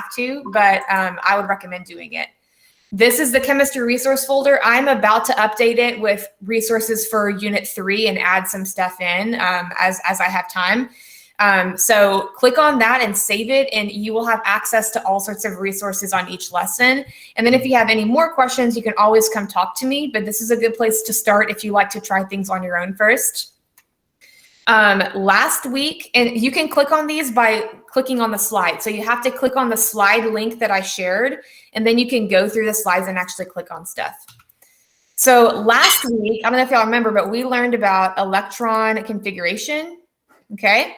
have to, but I would recommend doing it. This is the chemistry resource folder. I'm about to update it with resources for Unit 3 and add some stuff in as I have time. So click on that and save it, and you will have access to all sorts of resources on each lesson. And then if you have any more questions, you can always come talk to me, but this is a good place to start if you like to try things on your own first. Last week, and you can click on these by clicking on the slide. So you have to click on the slide link that I shared, and then you can go through the slides and actually click on stuff. So last week, I don't know if y'all remember, but we learned about electron configuration, okay,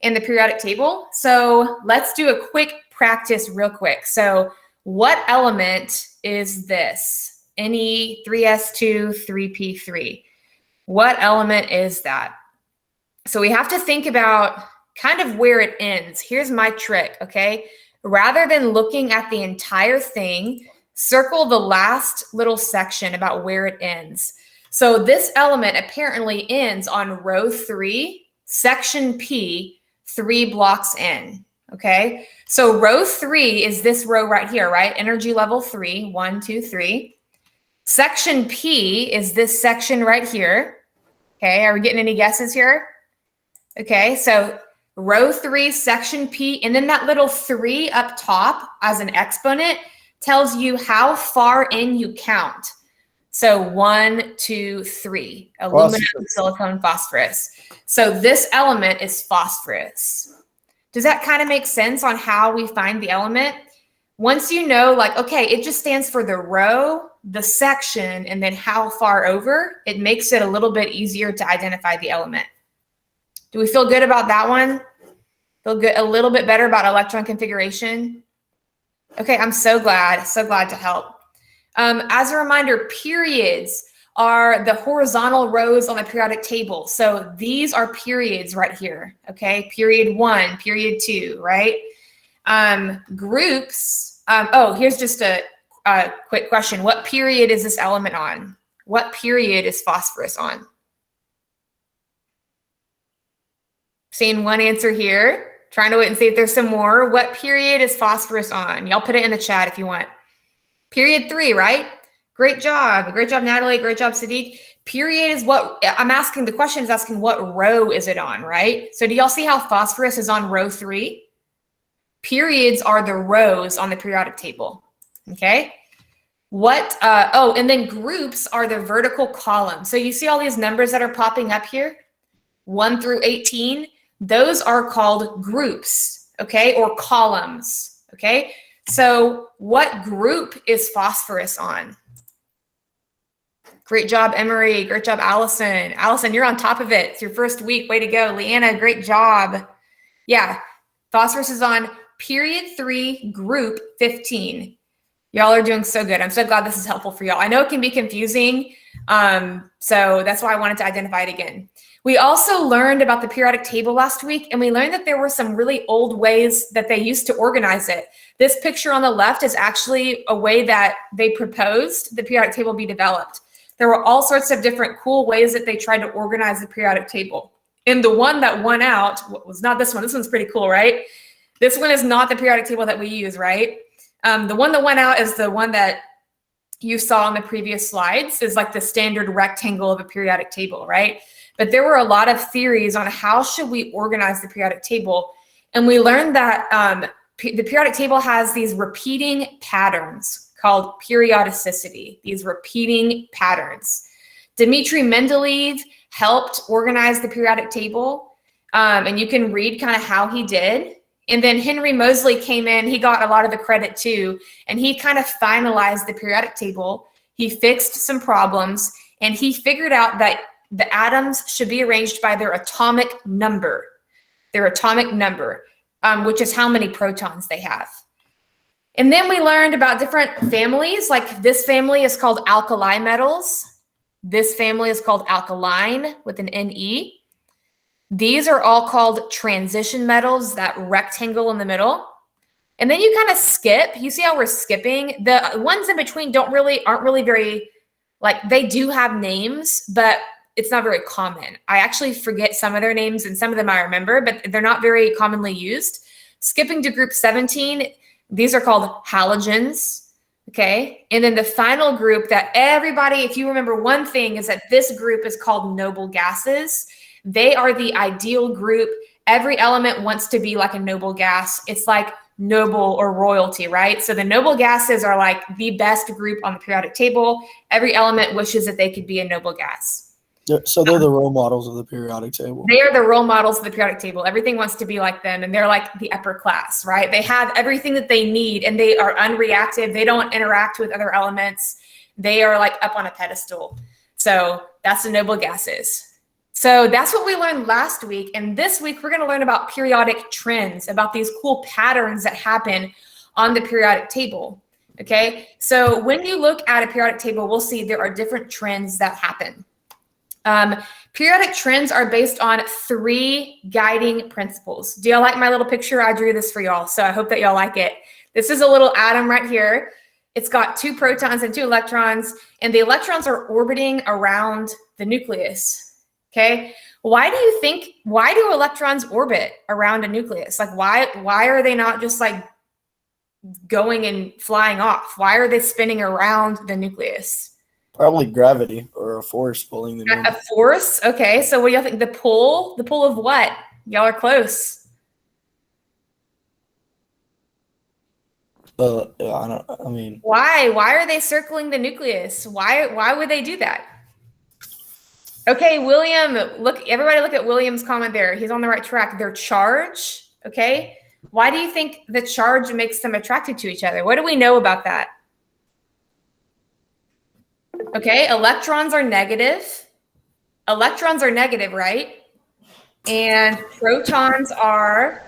and the periodic table. So let's do a quick practice real quick. So what element is this? Ne3s2 3p3. What element is that? So we have to think about kind of where it ends. Here's my trick, okay? Rather than looking at the entire thing, circle the last little section about where it ends. So this element apparently ends on row 3, section P, 3 blocks in, okay? So row 3 is this row right here, right? Energy level 3, 1, 2, 3. Section P is this section right here. Okay, are we getting any guesses here? Okay, so row 3, section P, and then that little 3 up top as an exponent tells you how far in you count. So 1, 2, 3, aluminum, silicon, phosphorus. So this element is phosphorus. Does that kind of make sense on how we find the element? Once you know, like, okay, it just stands for the row, the section, and then how far over, it makes it a little bit easier to identify the element. Do we feel good about that one? Feel good, a little bit better about electron configuration? Okay, I'm so glad to help. As a reminder, periods are the horizontal rows on the periodic table. So these are periods right here, okay? Period 1, period 2, right? Groups, oh, here's just a quick question. What period is this element on? What period is phosphorus on? Seeing one answer here, trying to wait and see if there's some more. What period is phosphorus on? Y'all put it in the chat if you want. Period 3, right? Great job. Great job, Natalie. Great job, Sadiq. Period is what I'm asking. The question is asking what row is it on, right? So do y'all see how phosphorus is on row 3? Periods are the rows on the periodic table, okay? Oh, and then groups are the vertical columns. So you see all these numbers that are popping up here, 1 through 18, those are called groups, okay, or columns, okay? So what group is phosphorus on? Great job, Emery. Great job, Allison. Allison, you're on top of it. It's your first week. Way to go. Leanna, great job. Yeah, phosphorus is on period 3, group 15. Y'all are doing so good. I'm so glad this is helpful for y'all. I know it can be confusing, so that's why I wanted to identify it again. We also learned about the periodic table last week, and we learned that there were some really old ways that they used to organize it. This picture on the left is actually a way that they proposed the periodic table be developed. There were all sorts of different cool ways that they tried to organize the periodic table. And the one that won out was not this one. This one's pretty cool, right? This one is not the periodic table that we use, right? The one that went out is the one that you saw on the previous slides, is like the standard rectangle of a periodic table, right? But there were a lot of theories on how should we organize the periodic table. And we learned that the periodic table has these repeating patterns called periodicity, these repeating patterns. Dmitri Mendeleev helped organize the periodic table, and you can read kind of how he did. And then Henry Moseley came in, he got a lot of the credit too, and he kind of finalized the periodic table. He fixed some problems, and he figured out that the atoms should be arranged by their atomic number, which is how many protons they have. And then we learned about different families, like this family is called alkali metals. This family is called alkaline with an Ne. These are all called transition metals, that rectangle in the middle. And then you kind of skip. You see how we're skipping? The ones in between aren't really very, like, they do have names, but it's not very common. I actually forget some of their names, and some of them I remember, but they're not very commonly used. Skipping to group 17, These are called halogens. Okay. And then the final group that everybody, if you remember one thing, is that this group is called noble gases. They are the ideal group. Every element wants to be like a noble gas. It's like noble or royalty, right? So the noble gases are like the best group on the periodic table. Every element wishes that they could be a noble gas. So they're the role models of the periodic table. They are the role models of the periodic table. Everything wants to be like them, and they're like the upper class, right? They have everything that they need, and they are unreactive. They don't interact with other elements. They are like up on a pedestal. So that's the noble gases. So that's what we learned last week. And this week, we're going to learn about periodic trends, about these cool patterns that happen on the periodic table. Okay. So when you look at a periodic table, we'll see there are different trends that happen. Periodic trends are based on 3 guiding principles. Do y'all like my little picture? I drew this for y'all, so I hope that y'all like it. This is a little atom right here. It's got 2 protons and 2 electrons, and the electrons are orbiting around the nucleus. Okay. Why do electrons orbit around a nucleus? Like why are they not just like going and flying off? Why are they spinning around the nucleus? Probably gravity or a force pulling them in. A force? Okay, so what do y'all think? The pull? The pull of what? Y'all are close. I mean. Why? Why are they circling the nucleus? Why would they do that? Okay, William, everybody look at William's comment there. He's on the right track. Their charge, okay? Why do you think the charge makes them attracted to each other? What do we know about that? Okay, electrons are negative. Electrons are negative, right? And protons are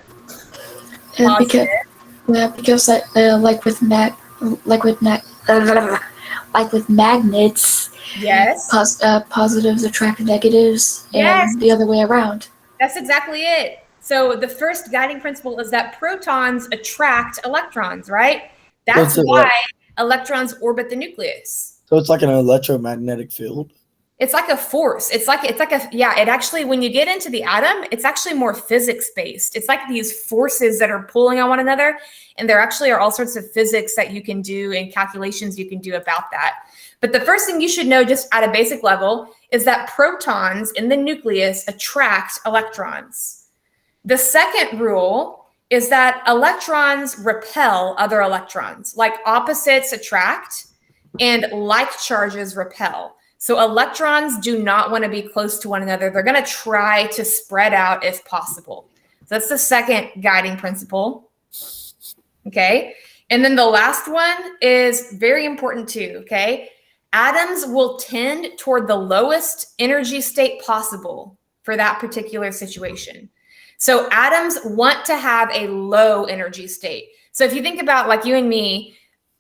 positive. Because like with magnets, yes, positives attract negatives, yes, and the other way around. That's exactly it. So the first guiding principle is that protons attract electrons, right? That's why electrons orbit the nucleus. So it's like an electromagnetic field. It's like a force. It actually, when you get into the atom, it's actually more physics based. It's like these forces that are pulling on one another. And there actually are all sorts of physics that you can do and calculations you can do about that. But the first thing you should know just at a basic level is that protons in the nucleus attract electrons. The second rule is that electrons repel other electrons, like opposites attract and like charges repel. So electrons do not want to be close to one another. They're going to try to spread out if possible. So that's the second guiding principle. Okay. And then the last one is very important too. Okay. Atoms will tend toward the lowest energy state possible for that particular situation. So atoms want to have a low energy state. So if you think about like you and me,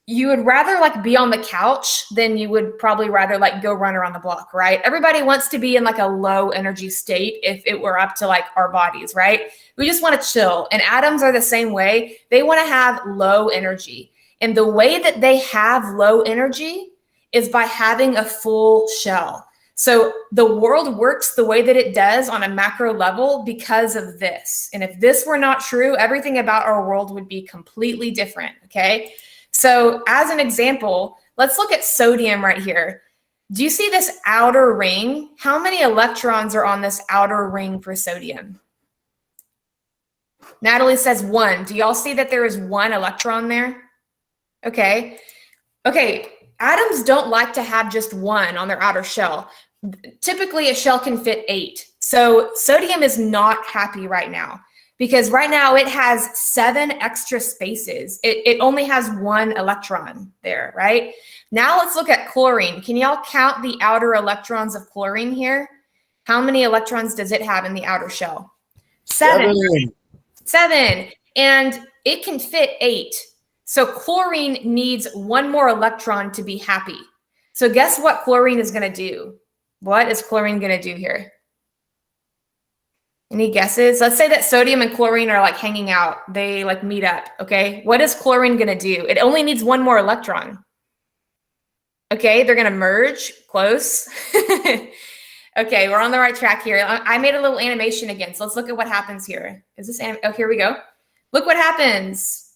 you would rather like be on the couch than you would probably rather like go run around the block, right? Everybody wants to be in like a low energy state if it were up to like our bodies, right? We just want to chill. And atoms are the same way. They want to have low energy. And the way that they have low energy is by having a full shell. So the world works the way that it does on a macro level because of this. And if this were not true, everything about our world would be completely different, okay? So as an example, let's look at sodium right here. Do you see this outer ring? How many electrons are on this outer ring for sodium? Natalie says 1. Do y'all see that there is 1 electron there? Okay. Okay. Atoms don't like to have just 1 on their outer shell. Typically, a shell can fit 8. So sodium is not happy right now because right now it has 7 extra spaces. It only has 1 electron there, right? Now let's look at chlorine. Can y'all count the outer electrons of chlorine here? How many electrons does it have in the outer shell? 7. 7. And it can fit 8. So chlorine needs 1 more electron to be happy. So guess what chlorine is going to do? What is chlorine going to do here? Any guesses? Let's say that sodium and chlorine are like hanging out. They like meet up, okay? What is chlorine going to do? It only needs 1 more electron. Okay, they're going to merge. Close. Okay, we're on the right track here. I made a little animation again, so let's look at what happens here. Is this oh, here we go. Look what happens.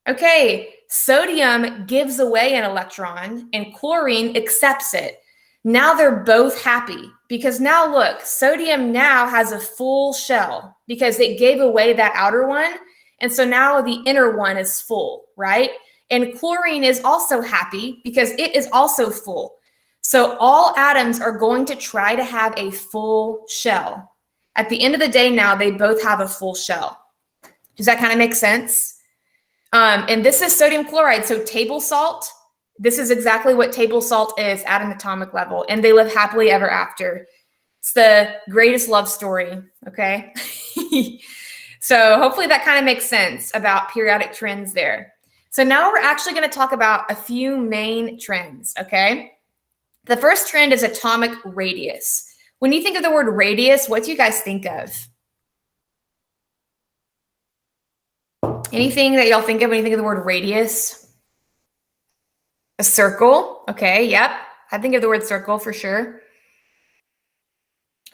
Okay, sodium gives away an electron and chlorine accepts it. Now they're both happy because now look, sodium now has a full shell because it gave away that outer one. And so now the inner one is full, right? And chlorine is also happy because it is also full. So all atoms are going to try to have a full shell. At the end of the day now, they both have a full shell. Does that kind of make sense? And this is sodium chloride, so table salt. This is exactly what table salt is at an atomic level, and they live happily ever after. It's the greatest love story, okay? So hopefully that kind of makes sense about periodic trends there. So now we're actually going to talk about a few main trends, okay? The first trend is atomic radius. When you think of the word radius, what do you guys think of? Anything that y'all think of when you think of the word radius? A circle. Okay, yep. I think of the word circle for sure.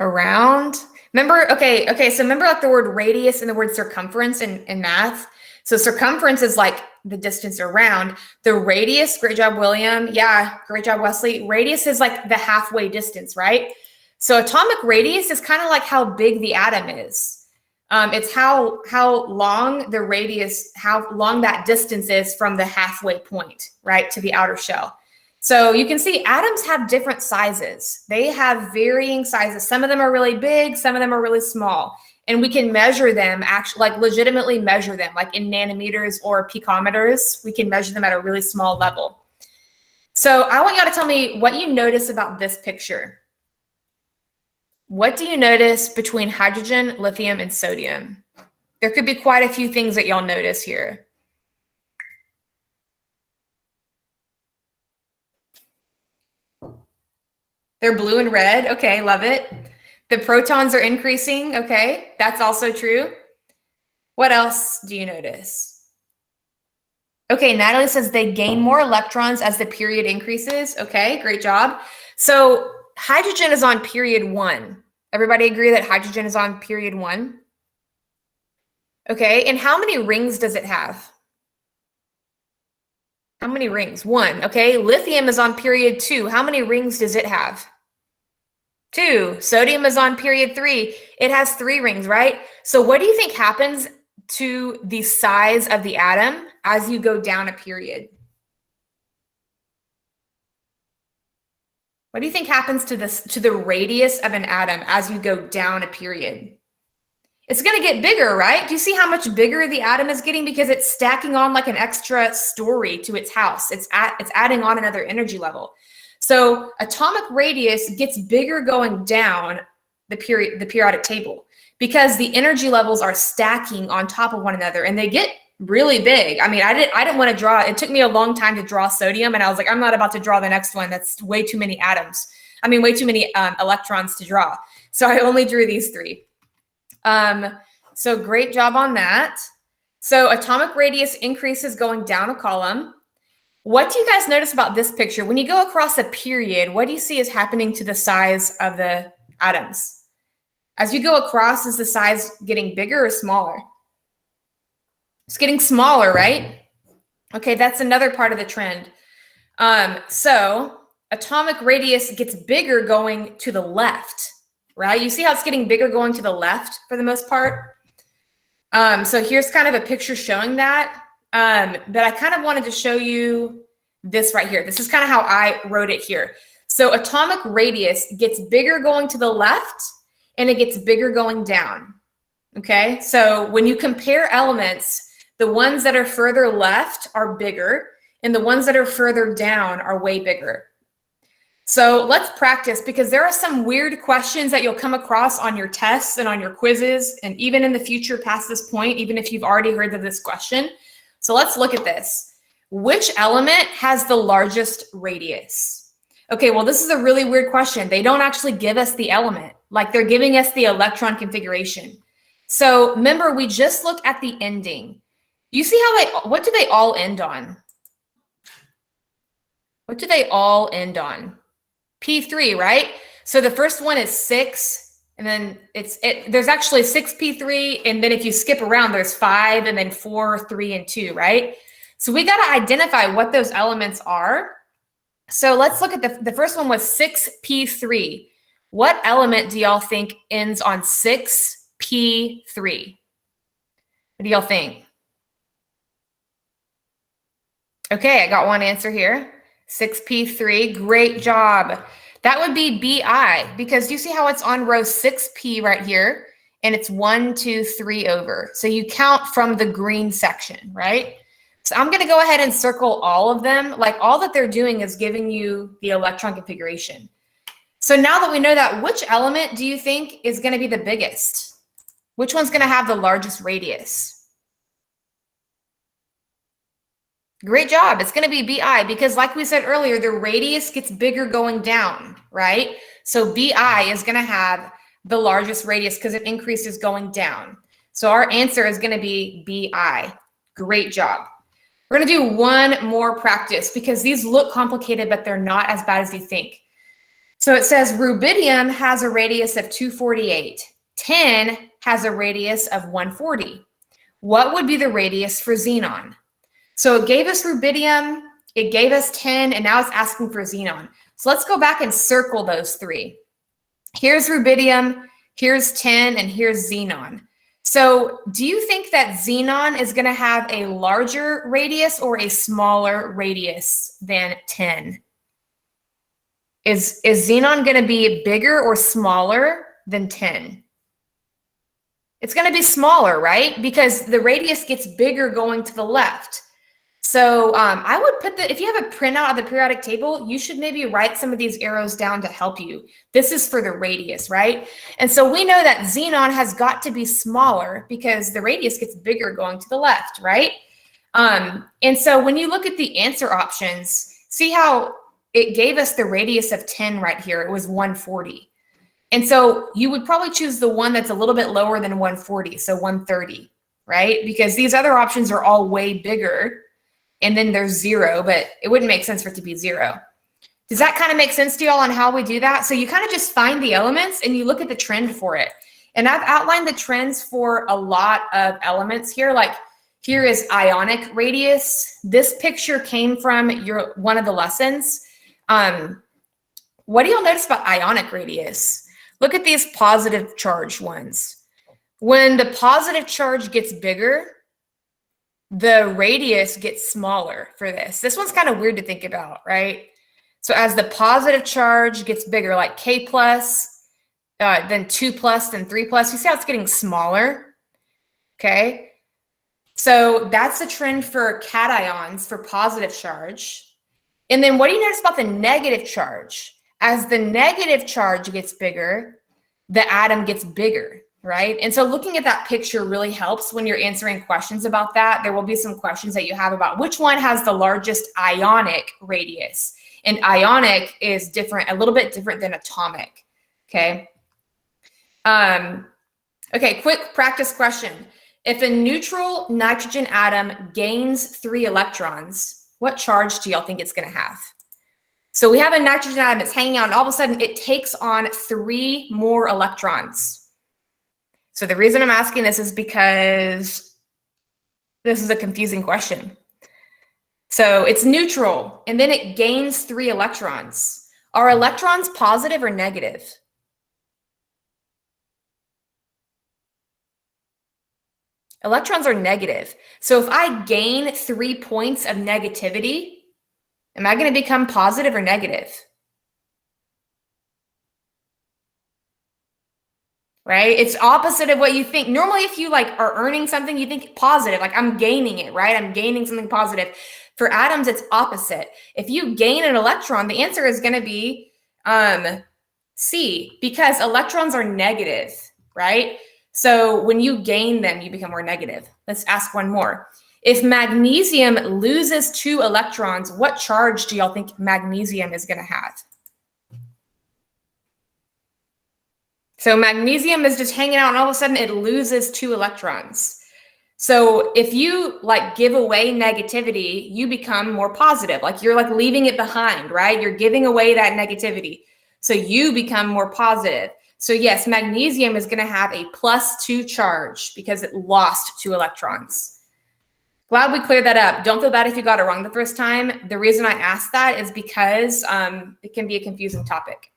Around. Remember, okay, so remember like the word radius and the word circumference in math? So circumference is like the distance around. The radius, great job, William. Yeah, great job, Wesley. Radius is like the halfway distance, right? So atomic radius is kind of like how big the atom is. It's how long the radius, how long that distance is from the halfway point, right, to the outer shell. So you can see atoms have different sizes. They have varying sizes. Some of them are really big, some of them are really small. And we can measure them, actually, like legitimately measure them, like in nanometers or picometers. We can measure them at a really small level. So I want y'all to tell me what you notice about this picture. What do you notice between hydrogen, lithium, and sodium? There could be quite a few things that y'all notice here. They're blue and red. Okay, love it. The protons are increasing. Okay, that's also true. What else do you notice? Okay, Natalie says they gain more electrons as the period increases. Okay, great job. So hydrogen is on period 1. Everybody agree that hydrogen is on period 1? Okay, and how many rings does it have? How many rings? 1. Okay, lithium is on period 2. How many rings does it have? 2. Sodium is on period 3. It has 3 rings, right? So what do you think happens to the size of the atom as you go down a period? What do you think happens to the radius of an atom as you go down a period? It's going to get bigger, right? Do you see how much bigger the atom is getting because it's stacking on like an extra story to its house? It's adding on another energy level. So atomic radius gets bigger going down the periodic table because the energy levels are stacking on top of one another and they get really big. I mean, I didn't want to draw. It took me a long time to draw sodium, and I was like, I'm not about to draw the next one. That's way too many atoms. I mean, way too many electrons to draw. So I only drew these 3. So great job on that. So atomic radius increases going down a column. What do you guys notice about this picture? When you go across a period, what do you see is happening to the size of the atoms? As you go across, is the size getting bigger or smaller? It's getting smaller, right? Okay, that's another part of the trend. So atomic radius gets bigger going to the left, right? You see how it's getting bigger going to the left for the most part? So here's kind of a picture showing that. But I kind of wanted to show you this right here. This is kind of how I wrote it here. So atomic radius gets bigger going to the left and it gets bigger going down. Okay, so when you compare elements, the ones that are further left are bigger and the ones that are further down are way bigger. So let's practice because there are some weird questions that you'll come across on your tests and on your quizzes and even in the future past this point, even if you've already heard of this question. So let's look at this. Which element has the largest radius? Okay, well, this is a really weird question. They don't actually give us the element, like they're giving us the electron configuration. So remember, we just looked at the ending. You see how what do they all end on? What do they all end on? P3, right? So the first one is 6, and then there's actually 6p3, and then if you skip around, there's 5, and then 4, 3, and 2, right? So we got to identify what those elements are. So let's look at the first one was 6p3. What element do y'all think ends on 6p3? What do y'all think? Okay, I got one answer here. 6p3, great job. That would be Bi, because you see how it's on row 6p right here, and it's 1, 2, 3 over. So you count from the green section, right? So I'm going to go ahead and circle all of them. Like all that they're doing is giving you the electron configuration. So now that we know that, which element do you think is going to be the biggest? Which one's going to have the largest radius? Great job. It's going to be Bi, because like we said earlier, the radius gets bigger going down, right? So Bi is going to have the largest radius because it increases going down. So our answer is going to be Bi. Great job. We're going to do one more practice because these look complicated, but they're not as bad as you think. So it says rubidium has a radius of 248. Tin has a radius of 140. What would be the radius for xenon? So it gave us rubidium, it gave us tin, and now it's asking for xenon. So let's go back and circle those three. Here's rubidium, here's tin, and here's xenon. So do you think that xenon is going to have a larger radius or a smaller radius than tin? Is xenon going to be bigger or smaller than tin? It's going to be smaller, right? Because the radius gets bigger going to the left. So I would put if you have a printout of the periodic table, you should maybe write some of these arrows down to help you. This is for the radius, right? And so we know that xenon has got to be smaller because the radius gets bigger going to the left, right? And so when you look at the answer options, see how it gave us the radius of 10 right here. It was 140. And so you would probably choose the one that's a little bit lower than 140, so 130, right? Because these other options are all way bigger. And then there's 0, but it wouldn't make sense for it to be 0. Does that kind of make sense to y'all on how we do that? So you kind of just find the elements and you look at the trend for it. And I've outlined the trends for a lot of elements here. Like here is Ionic Radius. This picture came from one of the lessons. What do y'all notice about Ionic Radius? Look at these positive charge ones. When the positive charge gets bigger, the radius gets smaller for this. This one's kind of weird to think about, right? So as the positive charge gets bigger, like K plus, then 2 plus, then 3 plus, you see how it's getting smaller, okay? So that's the trend for cations for positive charge. And then what do you notice about the negative charge? As the negative charge gets bigger, the atom gets bigger. Right? And so looking at that picture really helps when you're answering questions about that. There will be some questions that you have about which one has the largest ionic radius. And ionic is different, a little bit different than atomic. Okay. Okay, quick practice question. If a neutral nitrogen atom gains 3 electrons, what charge do y'all think it's going to have? So we have a nitrogen atom that's hanging out, and all of a sudden it takes on 3 more electrons. So the reason I'm asking this is because this is a confusing question. So it's neutral, and then it gains 3 electrons. Are electrons positive or negative? Electrons are negative. So if I gain 3 points of negativity, am I going to become positive or negative? Right? It's opposite of what you think. Normally, if you like are earning something, you think positive, like I'm gaining it, right? I'm gaining something positive. For atoms, it's opposite. If you gain an electron, the answer is going to be C, because electrons are negative, right? So when you gain them, you become more negative. Let's ask one more. If magnesium loses 2 electrons, what charge do y'all think magnesium is going to have? So magnesium is just hanging out, and all of a sudden it loses 2 electrons. So if you like give away negativity, you become more positive. Like you're like leaving it behind, right? You're giving away that negativity. So you become more positive. So yes, magnesium is going to have a +2 charge because it lost 2 electrons. Glad we cleared that up. Don't feel bad if you got it wrong the first time. The reason I asked that is because it can be a confusing topic.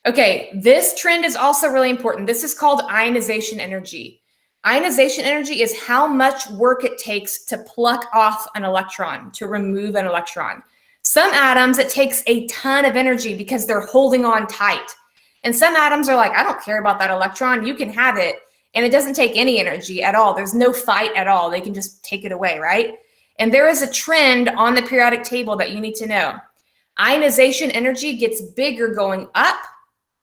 Okay, this trend is also really important. This is called ionization energy. Ionization energy is how much work it takes to pluck off an electron, to remove an electron. Some atoms, it takes a ton of energy because they're holding on tight. And some atoms are like, I don't care about that electron, you can have it. And it doesn't take any energy at all. There's no fight at all. They can just take it away, right? And there is a trend on the periodic table that you need to know. Ionization energy gets bigger going up,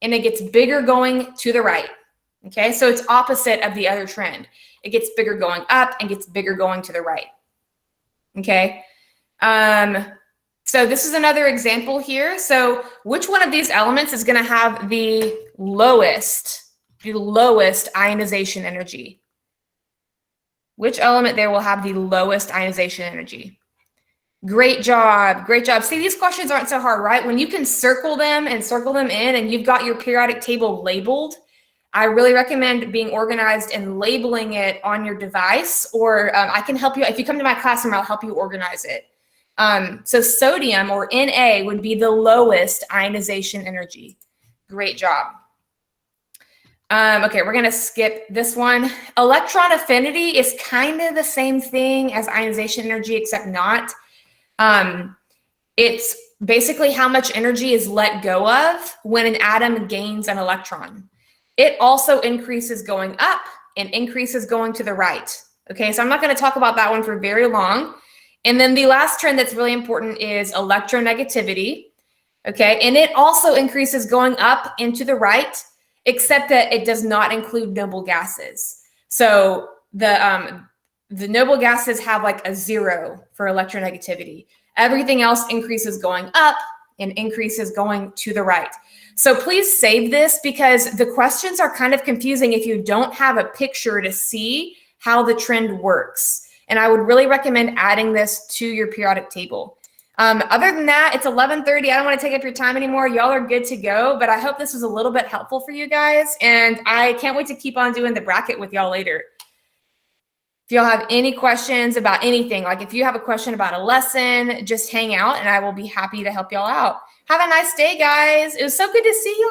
and it gets bigger going to the right. Okay, so it's opposite of the other trend. It gets bigger going up and gets bigger going to the right. Okay, so this is another example here. So which one of these elements is going to have the lowest ionization energy? Which element there will have the lowest ionization energy? Great job. Great job. See, these questions aren't so hard, right? When you can circle them and circle them in and you've got your periodic table labeled, I really recommend being organized and labeling it on your device, or I can help you. If you come to my classroom, I'll help you organize it. So sodium, or Na, would be the lowest ionization energy. Great job. Okay, we're going to skip this one. Electron affinity is kind of the same thing as ionization energy, except not. It's basically how much energy is let go of when an atom gains an electron. It also increases going up and increases going to the right. Okay, so I'm not going to talk about that one for very long. And then the last trend that's really important is electronegativity. Okay, and it also increases going up and to the right, except that it does not include noble gases. So the noble gases have like a 0 for electronegativity. Everything else increases going up and increases going to the right. So please save this, because the questions are kind of confusing if you don't have a picture to see how the trend works. And I would really recommend adding this to your periodic table. Other than that, it's 11:30. I don't want to take up your time anymore. Y'all are good to go, but I hope this was a little bit helpful for you guys. And I can't wait to keep on doing the bracket with y'all later. If y'all have any questions about anything, like if you have a question about a lesson, just hang out and I will be happy to help y'all out. Have a nice day, guys. It was so good to see y'all.